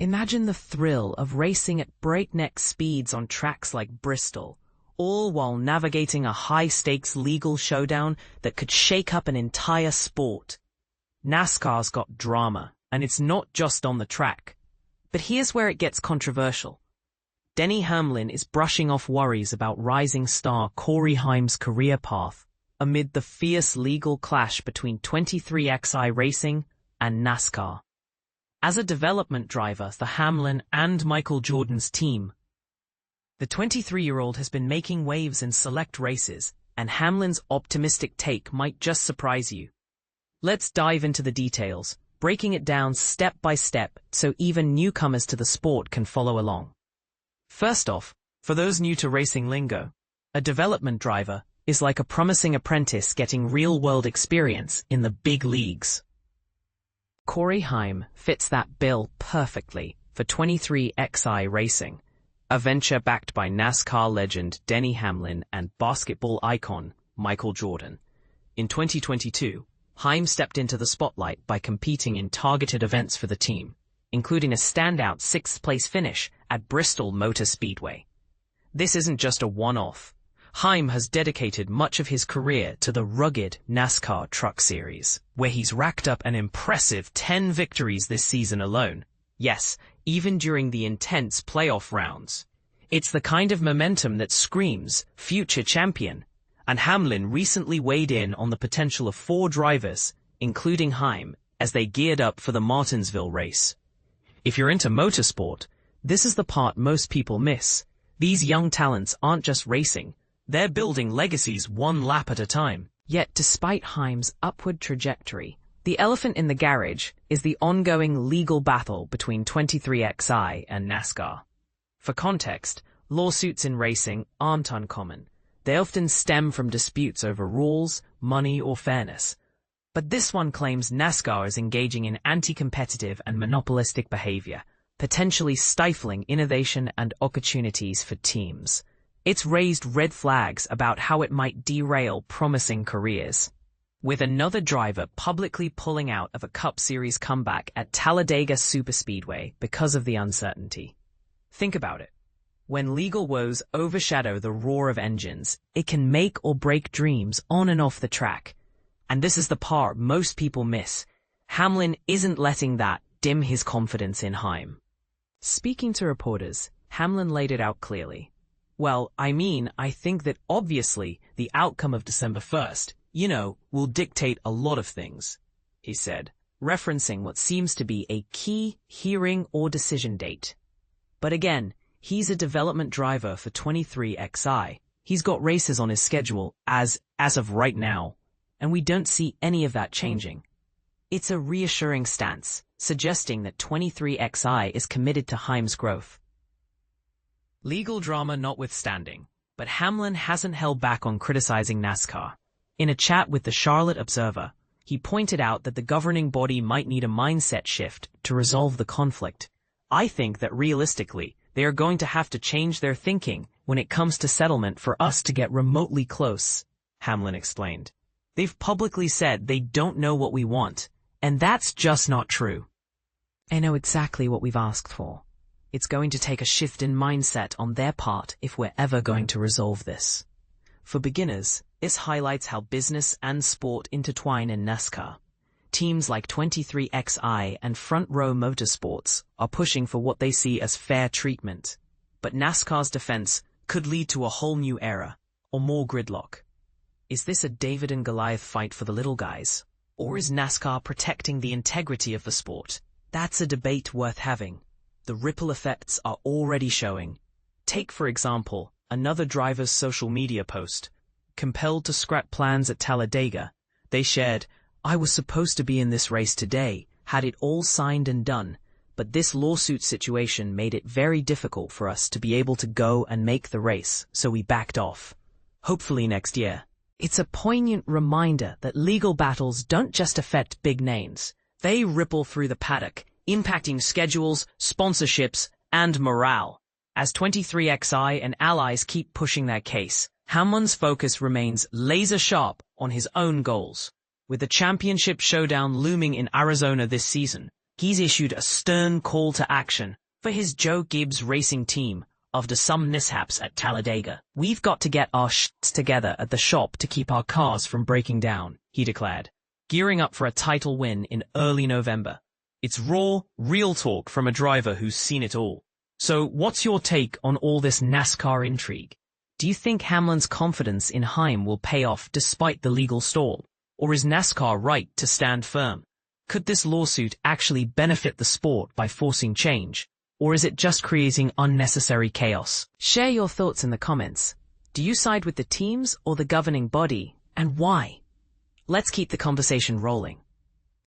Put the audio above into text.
Imagine the thrill of racing at breakneck speeds on tracks like Bristol, all while navigating a high-stakes legal showdown that could shake up an entire sport. NASCAR's got drama, and it's not just on the track. But here's where it gets controversial. Denny Hamlin is brushing off worries about rising star Corey Heim's career path amid the fierce legal clash between 23XI Racing and NASCAR. As a development driver for Hamlin and Michael Jordan's team, the 23-year-old has been making waves in select races, and Hamlin's optimistic take might just surprise you. Let's dive into the details, breaking it down step by step so even newcomers to the sport can follow along. First off, for those new to racing lingo, a development driver is like a promising apprentice getting real-world experience in the big leagues. Corey Heim fits that bill perfectly for 23XI Racing, a venture backed by NASCAR legend Denny Hamlin and basketball icon Michael Jordan. In 2022, Heim stepped into the spotlight by competing in targeted events for the team, including a standout sixth-place finish at Bristol Motor Speedway. This isn't just a one-off. Heim has dedicated much of his career to the rugged NASCAR Truck Series, where he's racked up an impressive 10 victories this season alone. Yes, even during the intense playoff rounds. It's the kind of momentum that screams future champion, and Hamlin recently weighed in on the potential of 4 drivers, including Heim, as they geared up for the Martinsville race. If you're into motorsport, this is the part most people miss. These young talents aren't just racing, they're building legacies one lap at a time. Yet despite Heim's upward trajectory, the elephant in the garage is the ongoing legal battle between 23XI and NASCAR. For context, lawsuits in racing aren't uncommon. They often stem from disputes over rules, money, or fairness. But this one claims NASCAR is engaging in anti-competitive and monopolistic behavior, potentially stifling innovation and opportunities for teams. It's raised red flags about how it might derail promising careers. With another driver publicly pulling out of a Cup Series comeback at Talladega Superspeedway because of the uncertainty. Think about it. When legal woes overshadow the roar of engines, it can make or break dreams on and off the track. And this is the part most people miss. Hamlin isn't letting that dim his confidence in Heim. Speaking to reporters, Hamlin laid it out clearly. Well, I think that obviously the outcome of December 1st, will dictate a lot of things, he said, referencing what seems to be a key hearing or decision date. But again, he's a development driver for 23XI. He's got races on his schedule as of right now, and we don't see any of that changing. It's a reassuring stance, suggesting that 23XI is committed to Heim's growth. Legal drama notwithstanding, but Hamlin hasn't held back on criticizing NASCAR. In a chat with the Charlotte Observer, he pointed out that the governing body might need a mindset shift to resolve the conflict. I think that realistically, they are going to have to change their thinking when it comes to settlement for us to get remotely close, Hamlin explained. They've publicly said they don't know what we want, and that's just not true. I know exactly what we've asked for. It's going to take a shift in mindset on their part if we're ever going to resolve this. For beginners, this highlights how business and sport intertwine in NASCAR. Teams like 23XI and Front Row Motorsports are pushing for what they see as fair treatment. But NASCAR's defense could lead to a whole new era, or more gridlock. Is this a David and Goliath fight for the little guys? Or is NASCAR protecting the integrity of the sport? That's a debate worth having. The ripple effects are already showing. Take, for example, another driver's social media post. Compelled to scrap plans at Talladega, they shared, "I was supposed to be in this race today, had it all signed and done, but this lawsuit situation made it very difficult for us to be able to go and make the race, so we backed off. Hopefully next year." It's a poignant reminder that legal battles don't just affect big names. They ripple through the paddock, impacting schedules, sponsorships, and morale. As 23XI and allies keep pushing their case, Hamlin's focus remains laser-sharp on his own goals. With the championship showdown looming in Arizona this season, He's issued a stern call to action for his Joe Gibbs racing team after some mishaps at Talladega. "We've got to get our shits together at the shop to keep our cars from breaking down," he declared, gearing up for a title win in early November. It's raw, real talk from a driver who's seen it all. So what's your take on all this NASCAR intrigue? Do you think Hamlin's confidence in Heim will pay off despite the legal stall? Or is NASCAR right to stand firm? Could this lawsuit actually benefit the sport by forcing change? Or is it just creating unnecessary chaos? Share your thoughts in the comments. Do you side with the teams or the governing body, and why? Let's keep the conversation rolling.